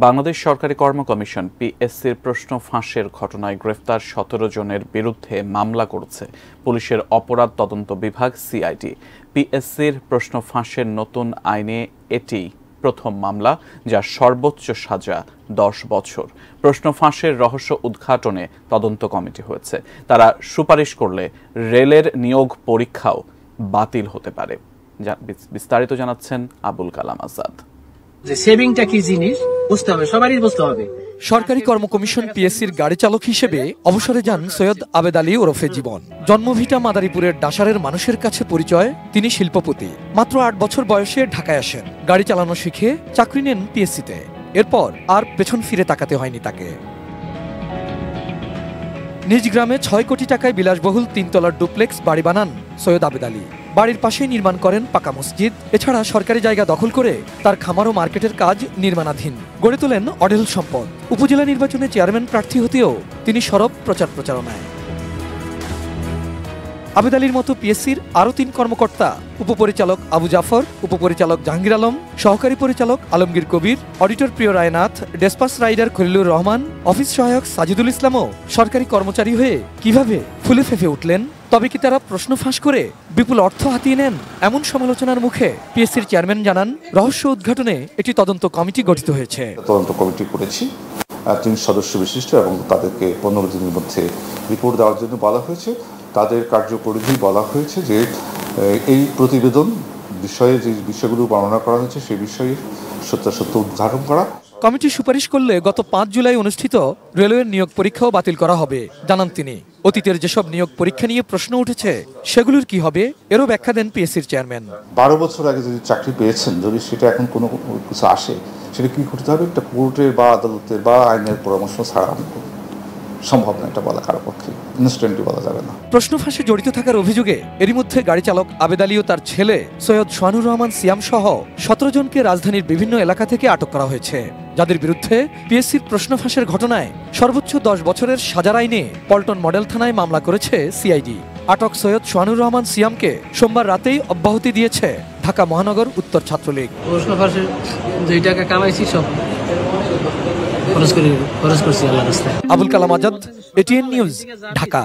বাংলাদেশ সরকারি কর্ম কমিশন পিএসসির প্রশ্ন ফাঁসের ঘটনায় গ্রেফতার ১৭ জনের বিরুদ্ধে মামলা করেছে পুলিশের অপরাধ তদন্ত বিভাগ সিআইডি। পিএসসির প্রশ্ন ফাঁসের নতুন আইনে এটি প্রথম মামলা, যার সর্বোচ্চ সাজা ১০ বছর। প্রশ্ন ফাঁসের রহস্য উদ্ঘাটনে তদন্ত কমিটি হয়েছে। তারা সুপারিশ করলে রেলের নিয়োগ পরীক্ষাও বাতিল হতে পারে। বিস্তারিত জানাচ্ছেন আবুল কালাম আজাদ। সেভিংটা কি জিনিস বুঝতে হবে, সবারই বুঝতে হবে। সরকারি কর্ম কমিশন পিএসসির গাড়ি চালক হিসেবে অবসরে যান সৈয়দ আবেদ আলী ওরফে জীবন। জন্মভিটা মাদারীপুরের ডাসারের মানুষের কাছে পরিচয়, তিনি শিল্পপতি। মাত্র ৮ বছর বয়সে ঢাকায় আসেন, গাড়ি চালানো শিখে চাকরি নেন পিএসসিতে। এরপর আর পেছন ফিরে তাকাতে হয়নি তাকে। নিজ গ্রামে ৬ কোটি টাকায় বিলাসবহুল ৩ তলার ডুপ্লেক্স বাড়ি বানান সৈয়দ আবেদ আলী। বাড়ির পাশেই নির্মাণ করেন পাকা মসজিদ। এছাড়া সরকারি জায়গা দখল করে তার খামার ও মার্কেটের কাজ নির্মাণাধীন। গড়ে তোলেন অঢেল সম্পদ। উপজেলা নির্বাচনে চেয়ারম্যান প্রার্থী হতেও তিনি সরব প্রচারণায়। আবেদ আলীর মতো পিএসসির আরও ৩ কর্মকর্তা, উপপরিচালক আবু জাফর, উপপরিচালক জাহাঙ্গীর আলম, সহকারী পরিচালক Alamgir Kabir, auditor Priyo Roynath, despatch rider Khalilur Rahman, office সহায়ক সাজিদুল ইসলামও সরকারি কর্মচারী হয়ে কিভাবে ফুলে ফেঁপে উঠলেন? তবে কি তারা প্রশ্ন ফাঁস করে বিপুল অর্থ হাতিয়ে নেন? এমন সমালোচনার মুখে পিএসসির চেয়ারম্যান জানান, রহস্য উদ্ঘাটনে একটি তদন্ত কমিটি গঠিত হয়েছে। তদন্ত কমিটি করেছি ৩ সদস্য বিশিষ্ট, এবং তাদেরকে ১৫ দিনের মধ্যে রিপোর্ট দেওয়ার জন্য বলা হয়েছে। তাদের কার্যপরিধি বলা হয়েছে যে এই প্রতিবেদন বিষয়ে যে বিষয়গুলো বর্ণনা করা হয়েছে সেই বিষয়ে সত্যাসত্য উদ্ঘাটন করা। কমিটি সুপারিশ করলে গত ৫ জুলাই অনুষ্ঠিত রেলওয়ের নিয়োগ পরীক্ষাও বাতিল করা হবে, জানান তিনি। অতীতের যেসব নিয়োগ পরীক্ষা নিয়ে প্রশ্ন উঠেছে সেগুলোর কি হবে, এরও ব্যাখ্যা দেন পিএসসির চেয়ারম্যান। ১২ বছর আগে যদি চাকরি পেয়েছেন, যদি সেটা এখন কোনো কিছু আসে, সেটা কি করতে হবে? একটা কোর্টের বা আদালতের বা আইনের পরামর্শ ছাড়া সম্ভব না, এটা বলা কারো পক্ষে ইনস্ট্যান্টলি বলা যাবে না। প্রশ্ন ফাঁসে জড়িত থাকার অভিযোগে এরই মধ্যে গাড়ি চালক আবেদ আলী ও তার ছেলে সৈয়দ সোহানুর রহমান সিয়াম সহ ১৭ জনকে রাজধানীর বিভিন্ন এলাকা থেকে আটক করা হয়েছে, যাদের বিরুদ্ধে পিএসসির প্রশ্ন ফাঁসের ঘটনায় সর্বোচ্চ ১০ বছরের সাজার আইনে পল্টন মডেল থানায় মামলা করেছে সিআইডি। আটক সৈয়দ সোহানুর রহমান সিয়ামকে সোমবার রাতেই অব্যাহতি দিয়েছে ঢাকা মহানগর উত্তর ছাত্রলীগ। প্রশ্ন ফাঁসে যেই টাকা কামাইছি সব খরচ করছি আল্লাহর রাস্তায়। Abul Kalam Azad, ATN news, Dhaka.